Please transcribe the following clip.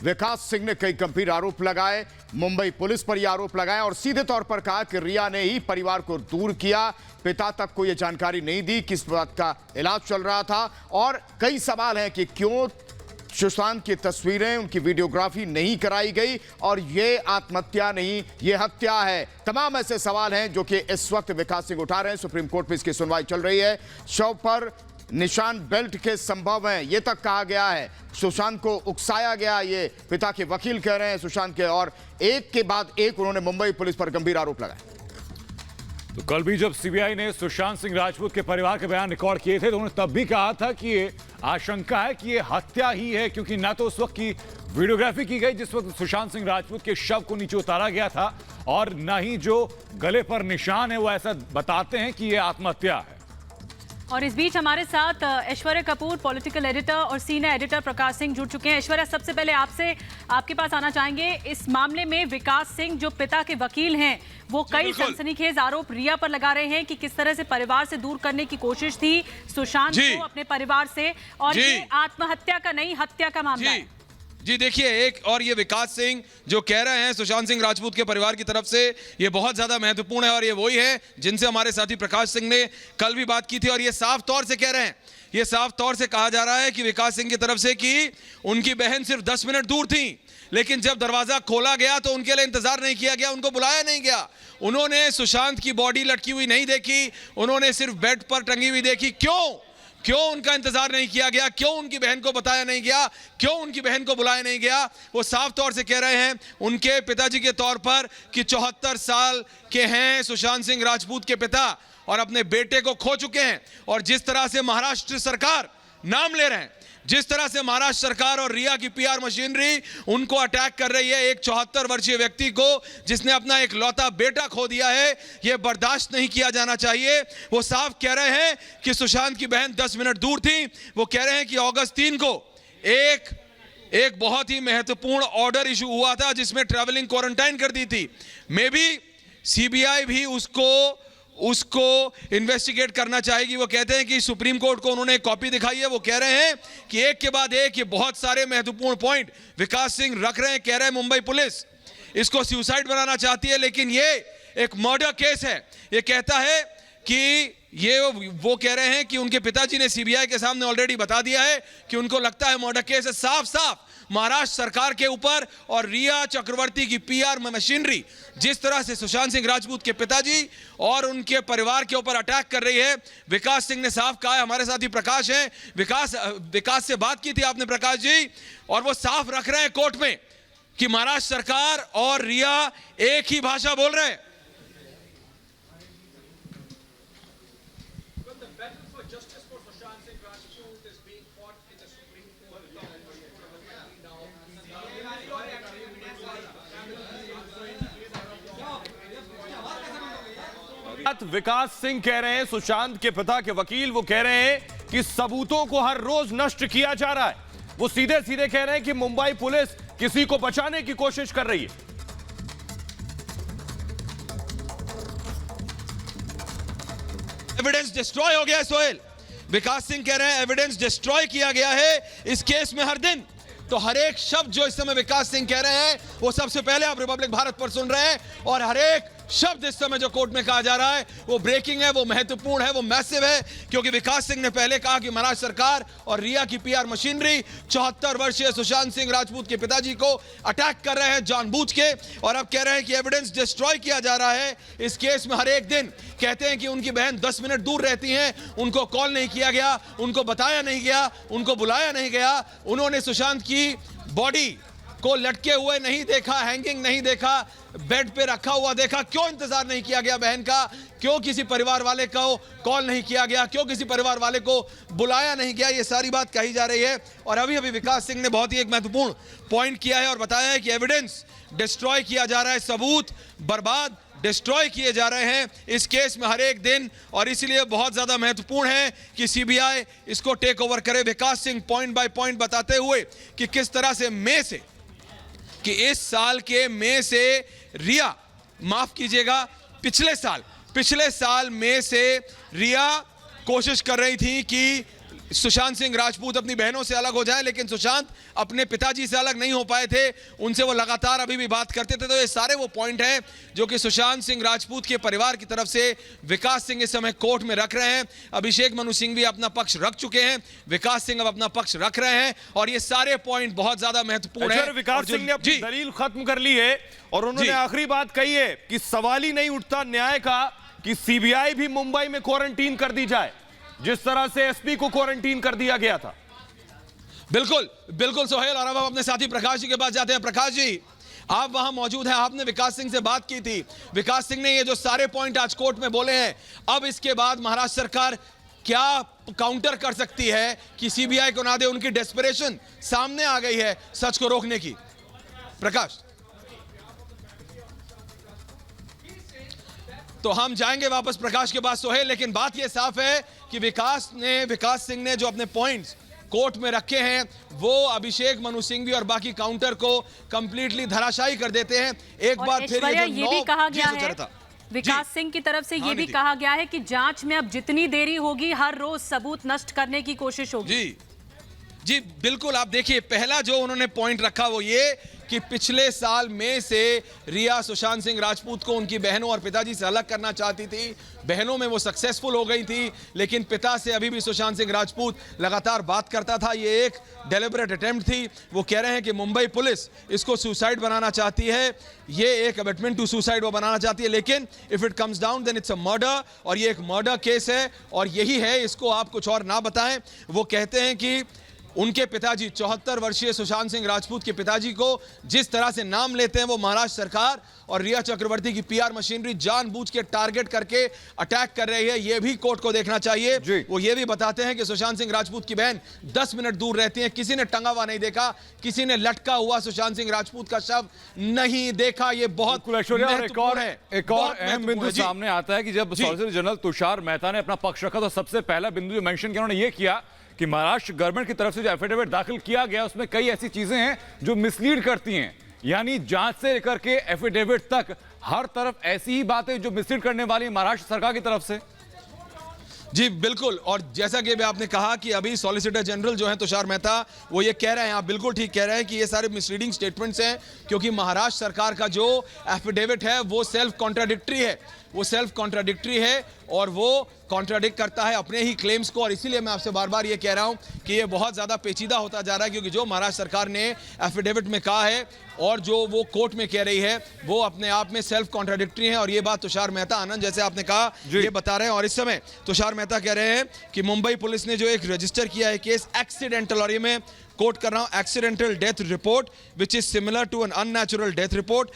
विकास सिंह ने कई गंभीर आरोप लगाए, मुंबई पुलिस पर यह आरोप लगाए और सीधे तौर पर कहा कि रिया ने ही परिवार को दूर किया। पिता तक को यह जानकारी नहीं दी किस बात का इलाज चल रहा था और कई सवाल हैं कि क्यों सुशांत की तस्वीरें, उनकी वीडियोग्राफी नहीं कराई गई और यह आत्महत्या नहीं, यह हत्या है। तमाम ऐसे सवाल हैं जो कि इस वक्त विकास सिंह उठा रहे हैं। सुप्रीम कोर्ट में इसकी सुनवाई चल रही है। शव पर निशान बेल्ट के संभव हैं, यह तक कहा गया है। सुशांत को उकसाया गया, ये पिता के वकील कह रहे हैं सुशांत के, और एक के बाद एक उन्होंने मुंबई पुलिस पर गंभीर आरोप लगाए। तो कल भी जब सीबीआई ने सुशांत सिंह राजपूत के परिवार के बयान रिकॉर्ड किए थे तो उन्होंने तब भी कहा था कि ये आशंका है कि ये हत्या ही है, क्योंकि ना तो उस वक्त की वीडियोग्राफी की गई जिस वक्त सुशांत सिंह राजपूत के शव को नीचे उतारा गया था और ना ही जो गले पर निशान है वो ऐसा बताते हैं कि ये आत्महत्या है। और इस बीच हमारे साथ ऐश्वर्या कपूर, पॉलिटिकल एडिटर, और सीनियर एडिटर प्रकाश सिंह जुड़ चुके हैं। ऐश्वर्या, सबसे पहले आपके पास आना चाहेंगे। इस मामले में विकास सिंह जो पिता के वकील हैं वो कई सनसनीखेज आरोप रिया पर लगा रहे हैं कि किस तरह से परिवार से दूर करने की कोशिश थी सुशांत को अपने परिवार से, और ये आत्महत्या का नहीं हत्या का मामला है। जी देखिए, एक और ये विकास सिंह जो कह रहे हैं सुशांत सिंह राजपूत के परिवार की तरफ से, ये बहुत ज्यादा महत्वपूर्ण है और ये वही है जिनसे हमारे साथी प्रकाश सिंह ने कल भी बात की थी। और ये साफ तौर से कह रहे हैं, ये साफ तौर से कहा जा रहा है कि विकास सिंह की तरफ से कि उनकी बहन सिर्फ 10 मिनट दूर थी, लेकिन जब दरवाजा खोला गया तो उनके लिए इंतजार नहीं किया गया, उनको बुलाया नहीं गया। उन्होंने सुशांत की बॉडी लटकी हुई नहीं देखी, उन्होंने सिर्फ बेड पर टंगी हुई देखी। क्यों उनका इंतजार नहीं किया गया? क्यों उनकी बहन को बताया नहीं गया? क्यों उनकी बहन को बुलाया नहीं गया? वो साफ तौर से कह रहे हैं उनके पिताजी के तौर पर कि 74 साल के हैं सुशांत सिंह राजपूत के पिता और अपने बेटे को खो चुके हैं। और जिस तरह से महाराष्ट्र सरकार नाम ले रहे हैं, जिस तरह से महाराष्ट्र सरकार और रिया की पीआर मशीनरी उनको अटैक कर रही है, एक 74 वर्षीय व्यक्ति को जिसने अपना एक लौता बेटा खो दिया है, यह बर्दाश्त नहीं किया जाना चाहिए। वो साफ कह रहे हैं कि सुशांत की बहन 10 मिनट दूर थी। वो कह रहे हैं कि अगस्त 3 को एक बहुत ही महत्वपूर्ण ऑर्डर इशू हुआ था जिसमें ट्रैवलिंग क्वारंटाइन कर दी थी। मे बी सीबीआई भी उसको इन्वेस्टिगेट करना चाहेगी। वो कहते हैं कि सुप्रीम कोर्ट को उन्होंने एक कॉपी दिखाई है। वो कह रहे हैं कि एक के बाद एक ये बहुत सारे महत्वपूर्ण पॉइंट विकास सिंह रख रहे हैं। कह रहे हैं मुंबई पुलिस इसको सुसाइड बनाना चाहती है, लेकिन ये एक मर्डर केस है। ये कहता है कि वो कह रहे हैं कि उनके पिताजी ने सीबीआई के सामने ऑलरेडी बता दिया है कि उनको लगता है मर्डर केस है। साफ साफ महाराष्ट्र सरकार के ऊपर और रिया चक्रवर्ती की पीआर मशीनरी जिस तरह से सुशांत सिंह राजपूत के पिताजी और उनके परिवार के ऊपर अटैक कर रही है। विकास सिंह ने साफ कहा है, हमारे साथी प्रकाश हैं, विकास से बात की थी आपने प्रकाश जी, और वो साफ रख रहे हैं कोर्ट में कि महाराष्ट्र सरकार और रिया एक ही भाषा बोल रहे हैं। विकास सिंह कह रहे हैं, सुशांत के पिता के वकील वो कह रहे हैं कि सबूतों को हर रोज नष्ट किया जा रहा है। वो सीधे सीधे कह रहे हैं कि मुंबई पुलिस किसी को बचाने की कोशिश कर रही है। एविडेंस डिस्ट्रॉय हो गया सोहेल। विकास सिंह कह रहे हैं एविडेंस डिस्ट्रॉय किया गया है इस केस में हर दिन। तो हर एक शब्द जो इस समय विकास सिंह कह रहे हैं वो सबसे पहले आप रिपब्लिक भारत पर सुन रहे हैं, और हर एक शब्द इस समय जो कोर्ट में कहा जा रहा है वो ब्रेकिंग है, वो महत्वपूर्ण है, वो मैसिव है। क्योंकि विकास सिंह ने पहले कहा कि महाराष्ट्र सरकार और रिया की पीआर मशीनरी 74 वर्षीय सुशांत सिंह राजपूत के पिताजी को अटैक कर रहे हैं जानबूझ के, और अब कह रहे हैं कि एविडेंस डिस्ट्रॉय किया जा रहा है इस केस में हर एक दिन। कहते हैं कि उनकी बहन 10 मिनट दूर रहती हैं, उनको कॉल नहीं किया गया, उनको बताया नहीं गया, उनको बुलाया नहीं गया। उन्होंने सुशांत की बॉडी को लटके हुए नहीं देखा, हैंगिंग नहीं देखा, बेड पे रखा हुआ देखा। क्यों इंतजार नहीं किया गया बहन का? क्यों किसी परिवार वाले को कॉल नहीं किया गया? क्यों किसी परिवार वाले को बुलाया नहीं गया? ये सारी बात कही जा रही है। और अभी विकास सिंह ने बहुत ही एक महत्वपूर्ण पॉइंट किया है और बताया है कि एविडेंस डिस्ट्रॉय किया जा रहा है, सबूत बर्बाद डिस्ट्रॉय किए जा रहे हैं इस केस में हर एक दिन, और इसलिए बहुत ज्यादा महत्वपूर्ण है कि सीबीआई इसको टेक ओवर करे। विकास सिंह पॉइंट बाय पॉइंट बताते हुए कि किस तरह से इस साल के मई से रिया, माफ कीजिएगा, पिछले साल मई से रिया कोशिश कर रही थी कि सुशांत सिंह राजपूत अपनी बहनों से अलग हो जाए, लेकिन सुशांत अपने पिताजी से अलग नहीं हो पाए थे, उनसे वो लगातार अभी भी बात करते थे। तो ये सारे वो पॉइंट हैं जो कि सुशांत सिंह राजपूत के परिवार की तरफ से विकास सिंह इस समय कोर्ट में रख रहे हैं। अभिषेक मनु सिंह भी अपना पक्ष रख चुके हैं, विकास सिंह अब अपना पक्ष रख रहे हैं, और ये सारे पॉइंट बहुत ज्यादा महत्वपूर्ण है। विकास सिंह ने अपनी दलील खत्म कर ली है और उन्होंने आखिरी बात कही है कि सवाल ही नहीं उठता न्याय का कि सीबीआई भी मुंबई में क्वारंटीन कर दी जाए, जिस तरह से एसपी को क्वारंटीन कर दिया गया था। बिल्कुल बिल्कुल सोहेल, और अब हम अपने साथी प्रकाश जी के पास जाते हैं। प्रकाश जी, आप वहां मौजूद हैं, आपने विकास सिंह से बात की थी। विकास सिंह ने ये जो सारे पॉइंट आज कोर्ट में बोले हैं, अब इसके बाद महाराष्ट्र सरकार क्या काउंटर कर सकती है कि सीबीआई को ना दे? उनकी डेस्परेशन सामने आ गई है सच को रोकने की। प्रकाश, तो हम जाएंगे वापस प्रकाश के पास सोहेल, लेकिन बात यह साफ है कि विकास सिंह ने जो अपने पॉइंट्स कोर्ट में रखे हैं वो अभिषेक मनु सिंघवी और बाकी काउंटर को कंप्लीटली धराशायी कर देते हैं। एक बार फिर ये भी कहा गया है विकास जी। सिंह की तरफ से ये भी कहा गया है कि जांच में अब जितनी देरी होगी हर रोज सबूत नष्ट करने की कोशिश होगी। जी जी बिल्कुल, आप देखिए पहला जो उन्होंने पॉइंट रखा वो ये कि पिछले साल मई से रिया सुशांत सिंह राजपूत को उनकी बहनों और पिताजी से अलग करना चाहती थी। बहनों में वो सक्सेसफुल हो गई थी, लेकिन पिता से अभी भी सुशांत सिंह राजपूत लगातार बात करता था। ये एक डेलिबरेट अटेम्प्ट थी। वो कह रहे हैं कि मुंबई पुलिस इसको सुसाइड बनाना चाहती है, ये एक अबेटमेंट टू सुसाइड वो बनाना चाहती है, लेकिन if it comes down then it's a murder, और ये एक मर्डर केस है और यही है, इसको आप कुछ और ना बताएं। वो कहते हैं कि उनके पिताजी 74 वर्षीय सुशांत सिंह राजपूत के पिताजी को जिस तरह से नाम लेते हैं वो महाराष्ट्र सरकार और रिया चक्रवर्ती की पीआर मशीनरी जानबूझ के टारगेट करके अटैक कर रही है, ये भी कोर्ट को देखना चाहिए। वो ये भी बताते हैं कि सुशांत सिंह राजपूत की बहन 10 मिनट दूर रहती है, किसी ने टंगा हुआ नहीं देखा, किसी ने लटका हुआ सुशांत सिंह राजपूत का शव नहीं देखा। ये बहुत महत्वपूर्ण है। एक और अहम बिंदु सामने आता है कि जब सॉलिसिटर जनरल तुषार मेहता ने अपना पक्ष रखा तो सबसे पहला बिंदु जो मेंशन किया उन्होंने ये किया कि महाराष्ट्र गवर्नमेंट की तरफ से जो एफिडेविट दाखिल किया गया उसमें कई ऐसी चीजें हैं जो मिसलीड करती हैं, यानी जांच से लेकर के एफिडेविट तक हर तरफ ऐसी ही बातें जो मिसलीड करने वाली है महाराष्ट्र सरकार की तरफ से। जी बिल्कुल, और जैसा कि आपने कहा कि अभी सॉलिसिटर जनरल जो है तुषार मेहता वो ये कह रहे हैं, आप बिल्कुल ठीक कह रहे हैं कि ये सारे मिसलीडिंग स्टेटमेंट्स हैं, क्योंकि महाराष्ट्र सरकार का जो एफिडेविट है वो सेल्फ कॉन्ट्राडिक्टरी है, वो सेल्फ कॉन्ट्राडिक्टरी है और वो कॉन्ट्राडिक्ट करता है अपने ही क्लेम्स को। और इसीलिए मैं आपसे बार बार ये कह रहा हूं कि ये बहुत ज़्यादा पेचीदा होता जा रहा है, क्योंकि जो महाराष्ट्र सरकार ने एफिडेविट में कहा है और जो वो कोर्ट में कह रही है वो अपने आप में सेल्फ कॉन्ट्राडिक्टरी है। और ये बात तुषार मेहता, आनंद जैसे आपने कहा, ये बता रहे हैं। और इस समय तुषार मेहता कह रहे हैं कि मुंबई पुलिस ने जो एक रजिस्टर किया है केस एक्सीडेंटल, और ये मैं कोट कर रहा हूं, accidental death report which is similar to an unnatural death report,